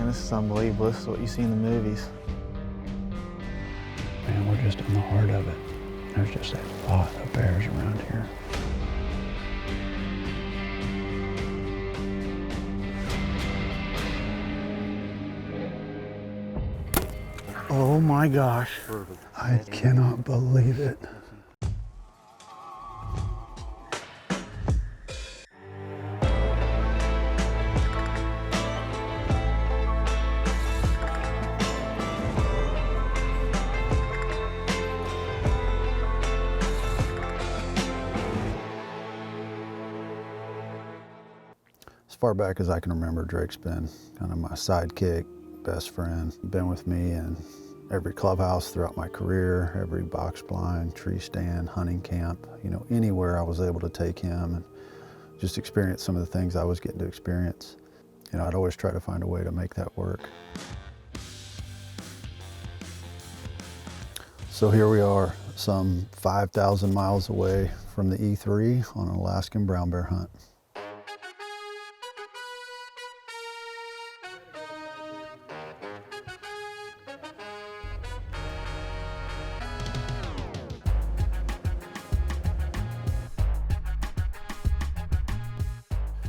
Man, this is unbelievable. This is what you see in the movies. Man, we're just in the heart of it. There's just a lot of bears around here. Oh my gosh. I cannot believe it. As far back as I can remember, Drake's been kind of my sidekick, best friend. Been with me in every clubhouse throughout my career, every box blind, tree stand, hunting camp, you know, anywhere I was able to take him and just experience some of the things I was getting to experience. You know, I'd always try to find a way to make that work. So here we are, some 5,000 miles away from the E3 on an Alaskan brown bear hunt.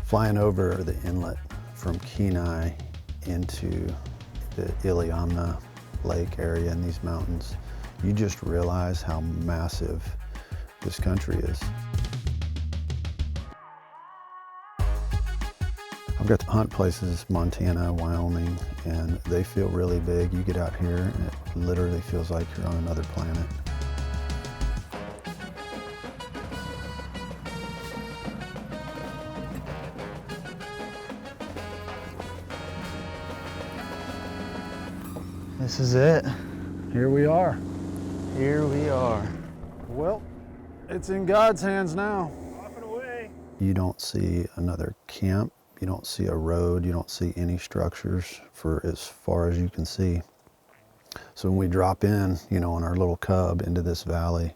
Flying over the inlet from Kenai into the Iliamna Lake area in these mountains, you just realize how massive this country is. I've got to hunt places, Montana, Wyoming, and they feel really big. You get out here and it literally feels like you're on another planet. This is it. Here we are. Here we are. Well, it's in God's hands now. Off and away. You don't see another camp, you don't see a road, you don't see any structures for as far as you can see. So when we drop in, you know, on our little cub into this valley,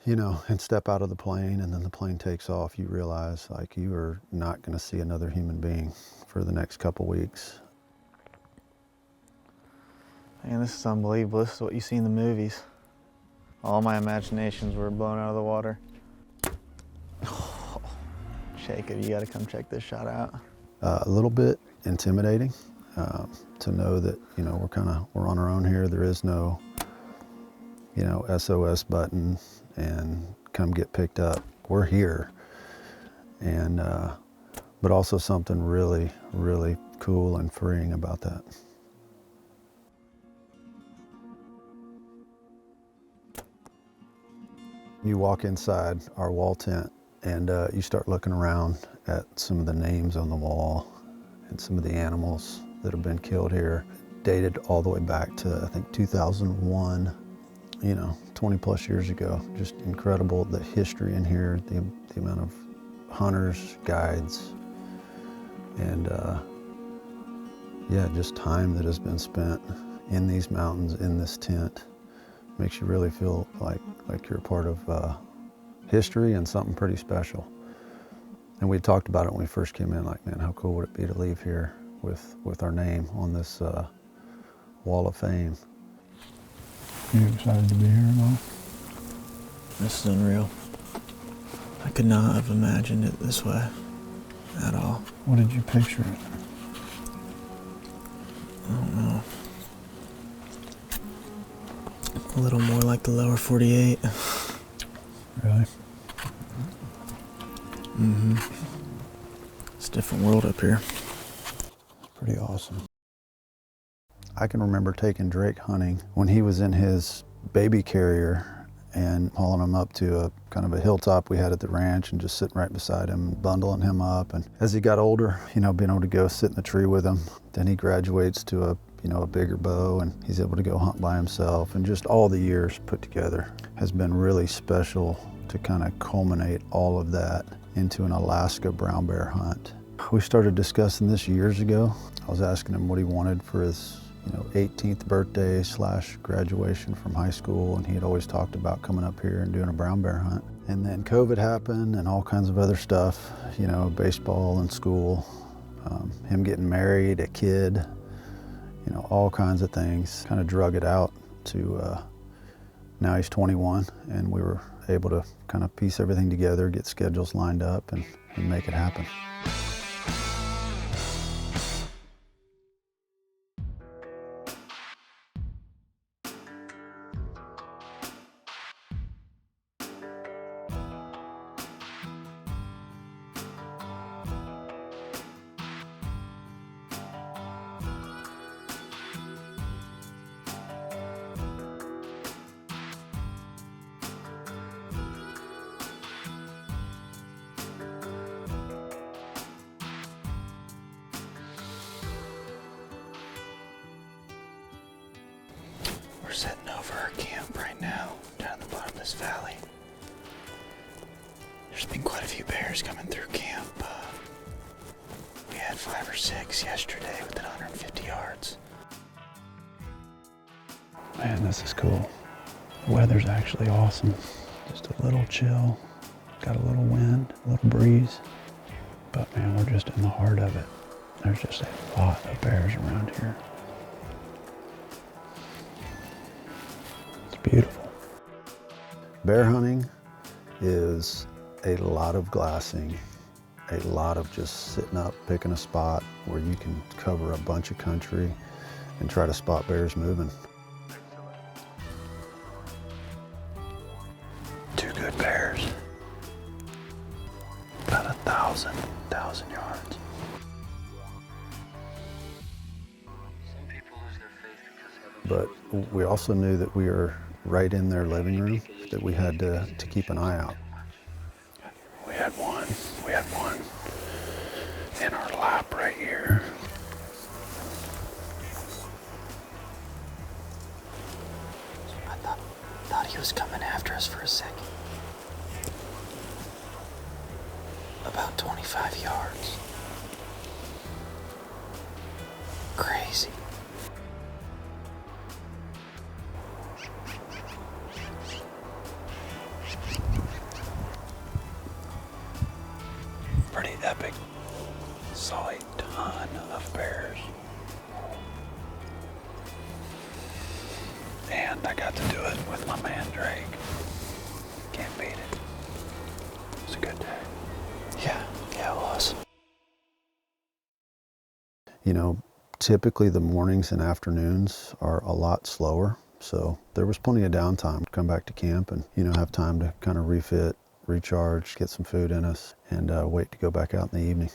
you know, and step out of the plane and then the plane takes off, you realize like you are not going to see another human being for the next couple weeks. Man, this is unbelievable. This is what you see in the movies. All my imaginations were blown out of the water. Oh, Jacob, you gotta come check this shot out. A little bit intimidating to know that, you know, we're on our own here. There is no, you know, SOS button and come get picked up. We're here. And, but also something really, really cool and freeing about that. You walk inside our wall tent and you start looking around at some of the names on the wall and some of the animals that have been killed here, dated all the way back to, I think, 2001, you know, 20 plus years ago. Just incredible, the history in here, the amount of hunters, guides, and yeah, just time that has been spent in these mountains, in this tent. Makes you really feel like you're a part of history and something pretty special. And we talked about it when we first came in, like, man, how cool would it be to leave here with our name on this wall of fame. You excited to be here at all? This is unreal. I could not have imagined it this way at all. What did you picture it? I don't know. A little more like the lower 48. Really? Mm-hmm. It's a different world up here. Pretty awesome. I can remember taking Drake hunting when he was in his baby carrier and hauling him up to a kind of a hilltop we had at the ranch and just sitting right beside him, bundling him up. And as he got older, you know, being able to go sit in the tree with him, then he graduates to a bigger bow and he's able to go hunt by himself. And just all the years put together has been really special to kind of culminate all of that into an Alaska brown bear hunt. We started discussing this years ago. I was asking him what he wanted for his 18th birthday / graduation from high school, and he had always talked about coming up here and doing a brown bear hunt. And then COVID happened and all kinds of other stuff, baseball and school. him getting married, a kid, you know, all kinds of things. Kind of drug it out to now he's 21, and we were able to kind of piece everything together, get schedules lined up, and make it happen. We're setting over our camp right now, down at the bottom of this valley. There's been quite a few bears coming through camp. We had 5 or 6 yesterday within 150 yards. Man, this is cool. The weather's actually awesome. Just a little chill, got a little wind, a little breeze. But man, we're just in the heart of it. There's just a lot of bears around here. Beautiful. Bear hunting is a lot of glassing, a lot of just sitting up, picking a spot where you can cover a bunch of country and try to spot bears moving. 2 good bears. About 1,000 yards. But we also knew that we were right in their living room, that we had to keep an eye out. We had one in our lap right here. I thought he was coming after us for a second. About 25 yards. Crazy. Pretty epic. Saw a ton of bears. And I got to do it with my man Drake. Can't beat it. It was a good day. Yeah, it was. You know, typically the mornings and afternoons are a lot slower, so there was plenty of downtime to come back to camp and, you know, have time to kind of refit, recharge, get some food in us, and wait to go back out in the evening.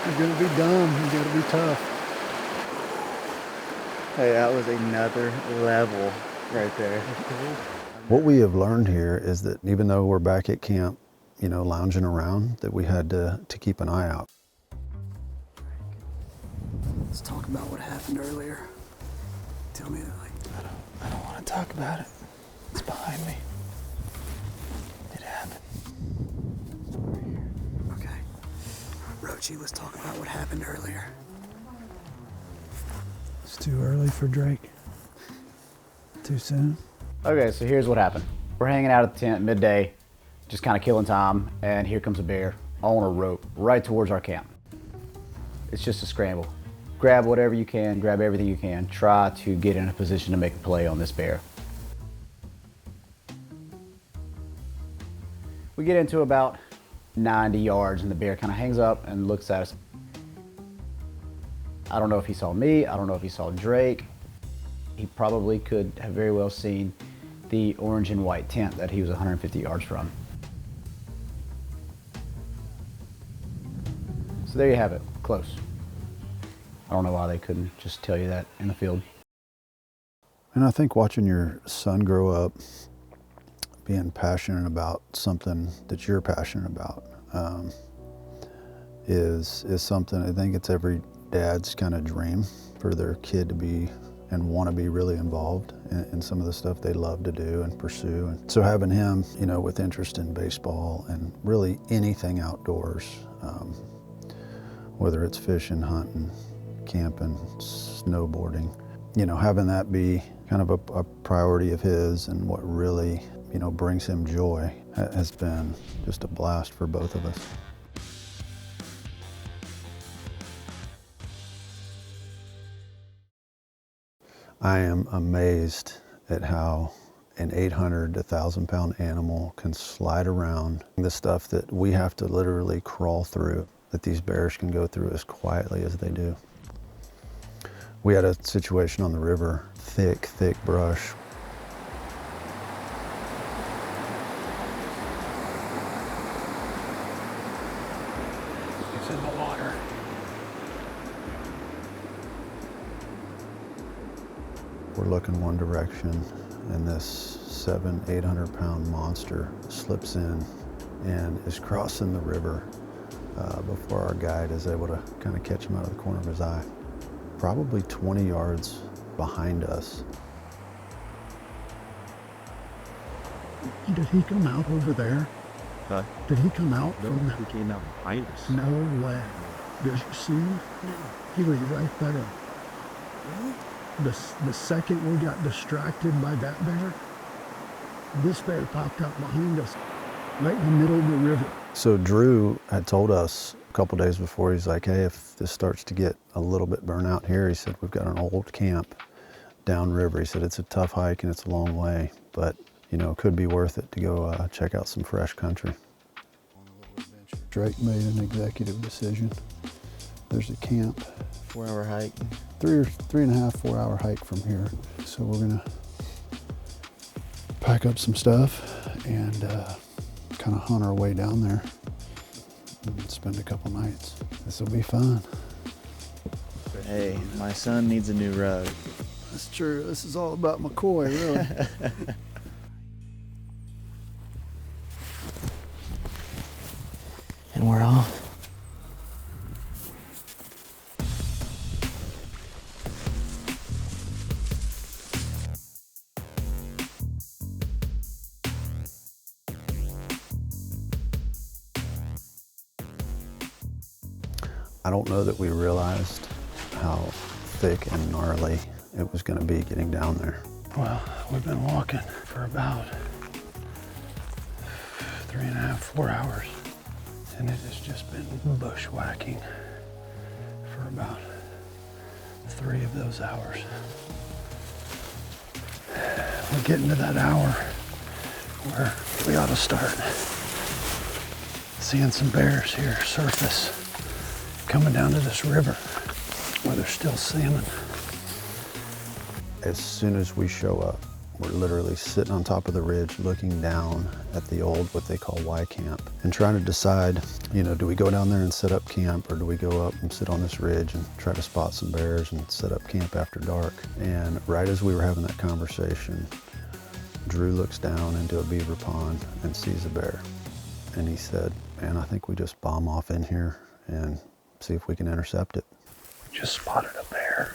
You're gonna be dumb, you gotta be tough. Hey, that was another level right there. What we have learned here is that even though we're back at camp, you know, lounging around, that we had to keep an eye out. Let's talk about what happened earlier. Tell me, I don't want to talk about it. It's behind me. It happened. okay. Rochey, let's talk about what happened earlier. It's too early for Drake. Too soon. Okay, so here's what happened. We're hanging out at the tent midday, just kind of killing time, and here comes a bear on a rope right towards our camp. It's just a scramble. Grab whatever you can, grab everything you can, try to get in a position to make a play on this bear. We get into about 90 yards and the bear kind of hangs up and looks at us. I don't know if he saw me, I don't know if he saw Drake. He probably could have very well seen the orange and white tent that he was 150 yards from. So there you have it, close. I don't know why they couldn't just tell you that in the field. And I think watching your son grow up, being passionate about something that you're passionate about, is something, I think it's every dad's kind of dream for their kid to be and want to be really involved in some of the stuff they love to do and pursue. And so having him, you know, with interest in baseball and really anything outdoors, whether it's fishing, hunting, camping, snowboarding. You know, having that be kind of a priority of his and what really, you know, brings him joy has been just a blast for both of us. I am amazed at how an 800 to 1,000-pound animal can slide around the stuff that we have to literally crawl through, that these bears can go through as quietly as they do. We had a situation on the river, thick brush. It's in the water. We're looking one direction, and this 700-800-pound monster slips in and is crossing the river before our guide is able to kind of catch him out of the corner of his eye. Probably 20 yards behind us. Did he come out over there? Huh? Did he come out No, from he came out behind us. No way. Did you see him? No. He was right there. Really? The second we got distracted by that bear, this bear popped up behind us, right in the middle of the river. So Drew had told us a couple days before, he's like, hey, if this starts to get a little bit burnt out here, he said, we've got an old camp downriver. He said, it's a tough hike and it's a long way, but you know, it could be worth it to go check out some fresh country. Drake made an executive decision. There's a camp. 4-hour hike. 3.5, 4 hour hike from here. So we're gonna pack up some stuff and kind of hunt our way down there and spend a couple nights. This will be fun. Hey, my son needs a new rug. That's true. This is all about McCoy, really. And we're off. I don't know that we realized how thick and gnarly it was going to be getting down there. Well, we've been walking for about 3.5, 4 hours, and it has just been bushwhacking for about 3 of those hours. We're getting to that hour where we ought to start seeing some bears here surface, coming down to this river where there's still salmon. As soon as we show up, we're literally sitting on top of the ridge looking down at the old, what they call Y camp, and trying to decide, you know, do we go down there and set up camp, or do we go up and sit on this ridge and try to spot some bears and set up camp after dark? And right as we were having that conversation, Drew looks down into a beaver pond and sees a bear. And he said, man, I think we just bomb off in here and see if we can intercept it. We just spotted a bear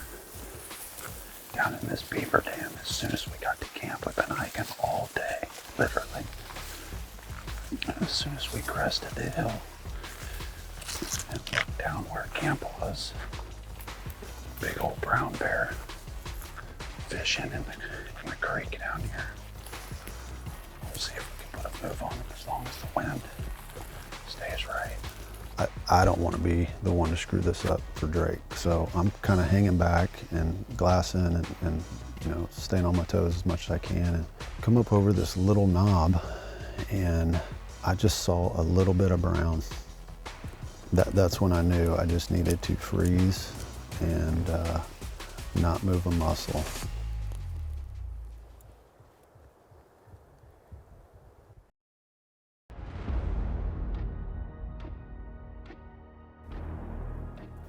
down in this beaver dam as soon as we got to camp. We've been hiking all day, literally. And as soon as we crested the hill and looked down where camp was, big old brown bear fishing in the creek down here. We'll see if we can put a move on him as long as the wind stays right. I don't want to be the one to screw this up for Drake, so I'm kind of hanging back and glassing and you know, staying on my toes as much as I can, and come up over this little knob, and I just saw a little bit of brown. That's when I knew I just needed to freeze and not move a muscle.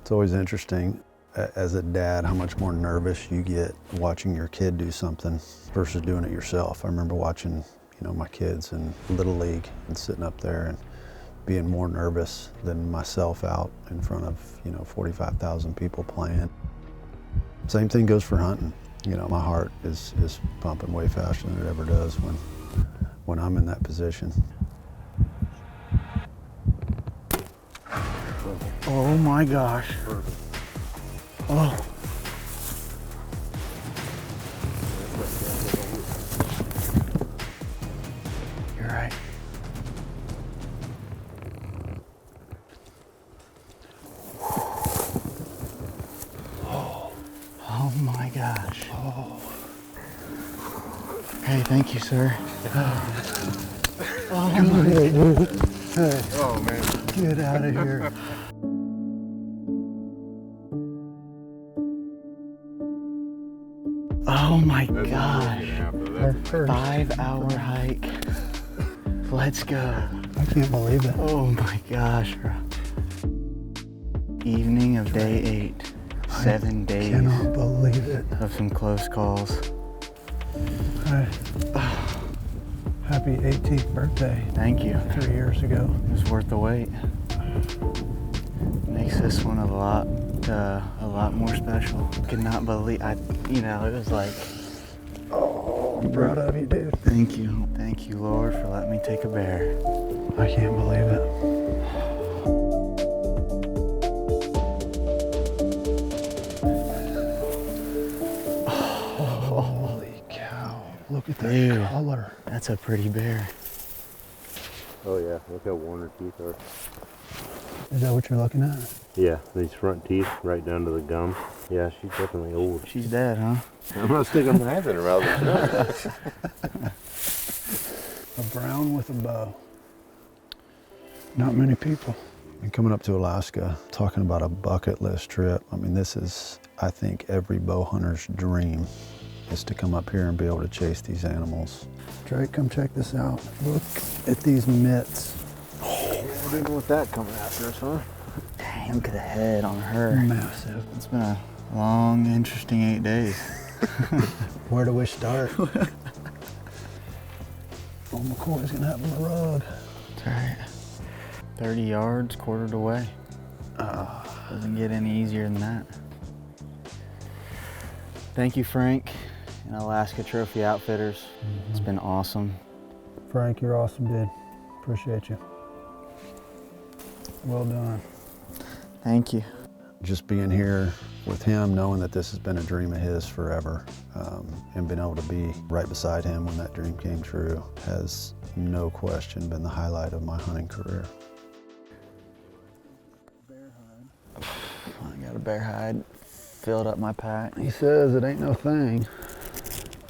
It's always interesting as a dad how much more nervous you get watching your kid do something versus doing it yourself. I remember watching, you know, my kids in Little League and sitting up there and being more nervous than myself out in front of, you know, 45,000 people playing. Same thing goes for hunting. You know, my heart is pumping way faster than it ever does when I'm in that position. Oh my gosh. Oh. You're right. Oh my gosh. Oh. Hey, thank you, sir. Oh, hey. Oh man. Get out of here. Oh my gosh. Our first 5-hour hike. Let's go. I can't believe it. Oh my gosh, bro. Evening of day 8. 7 days Cannot believe it. of some close calls. Hey. Happy 18th birthday. Thank you. 3 years ago. It was worth the wait. Makes this one a lot more special. Could not believe, it was like, I'm proud of you, dude. thank you. Thank you, Lord, for letting me take a bear. I can't believe it. Holy cow. Look at that Dude. color. That's a pretty bear. Oh yeah, look how worn her teeth are. Is that what you're looking at? Yeah, these front teeth right down to the gum. Yeah, she's definitely old. She's dead, huh? I'm not sticking my hand in her mouth. A brown with a bow. Not many people. And coming up to Alaska, talking about a bucket list trip, I mean, this is, I think, every bow hunter's dream, is to come up here and be able to chase these animals. Drake, come check this out. Look at these mitts. We didn't want that coming after us, huh? Dang, look at the head on her. Massive. It's been a long, interesting 8 days. Where do we start? Oh, McCoy's gonna have him a rug. That's right. 30 yards, quartered away. Doesn't get any easier than that. Thank you, Frank and Alaska Trophy Outfitters. It's been awesome. Frank, you're awesome, dude. Appreciate you. Well done. Thank you. Just being here with him, knowing that this has been a dream of his forever, and being able to be right beside him when that dream came true has no question been the highlight of my hunting career. I got a bear hide, filled up my pack. He says it ain't no thing.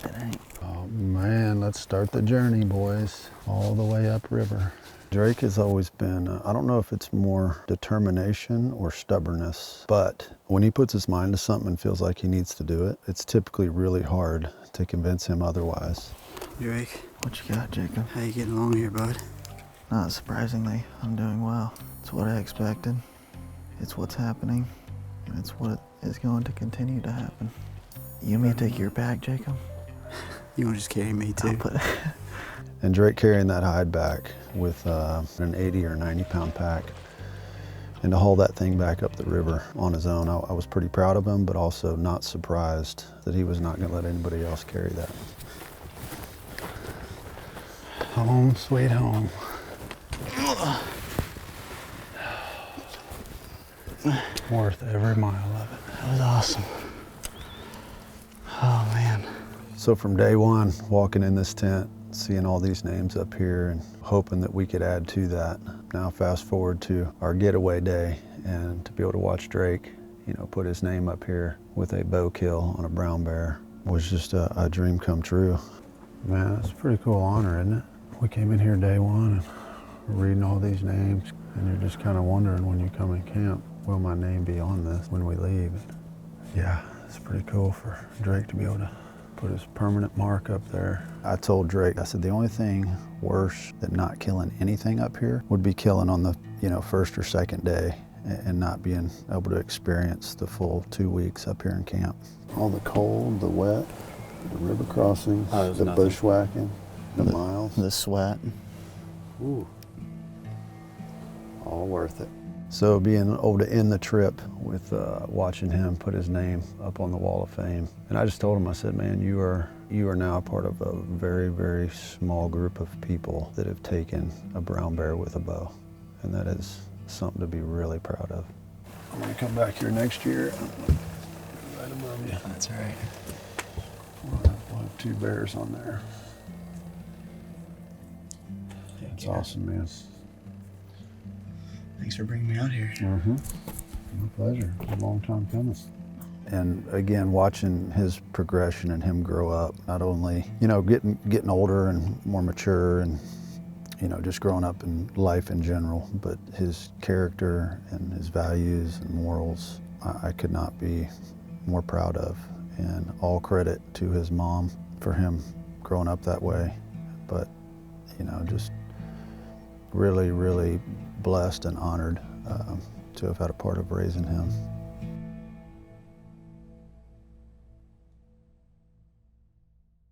It ain't. Oh man, let's start the journey, boys. All the way upriver. Drake has always been, I don't know if it's more determination or stubbornness, but when he puts his mind to something and feels like he needs to do it, it's typically really hard to convince him otherwise. Drake, what you got, Jacob? How you getting along here, bud? Not surprisingly, I'm doing well. It's what I expected. It's what's happening, and it's what is going to continue to happen. You want me to take your bag, Jacob? You want to just carry me too? I'll put And Drake carrying that hide back with an 80 or 90 pound pack, and to haul that thing back up the river on his own, I was pretty proud of him, but also not surprised that he was not going to let anybody else carry that. Home, sweet home. Worth every mile of it. That was awesome. Oh man. So from day one, walking in this tent, seeing all these names up here and hoping that we could add to that. Now fast forward to our getaway day, and to be able to watch Drake, put his name up here with a bow kill on a brown bear was just a dream come true. Man, that's a pretty cool honor, isn't it? We came in here day one and we're reading all these names, and you're just kind of wondering when you come in camp, will my name be on this when we leave? Yeah, it's pretty cool for Drake to be able to put his permanent mark up there. I told Drake, I said, the only thing worse than not killing anything up here would be killing on the first or second day and not being able to experience the full 2 weeks up here in camp. All the cold, the wet, the river crossings, the bushwhacking, the miles. The sweat. Ooh. All worth it. So being able to end the trip with watching him put his name up on the Wall of Fame. And I just told him, I said, man, you are now a part of a very, very small group of people that have taken a brown bear with a bow. And that is something to be really proud of. I'm gonna come back here next year. Right above you. That's all right. We'll have 2 bears on there. That's awesome, man. Thanks for bringing me out here. My pleasure. A long time coming. And again, watching his progression and him grow up, not only, you know, getting older and more mature and, you know, just growing up in life in general, but his character and his values and morals, I could not be more proud of. And all credit to his mom for him growing up that way. But, you know, just really, really blessed and honored to have had a part of raising him.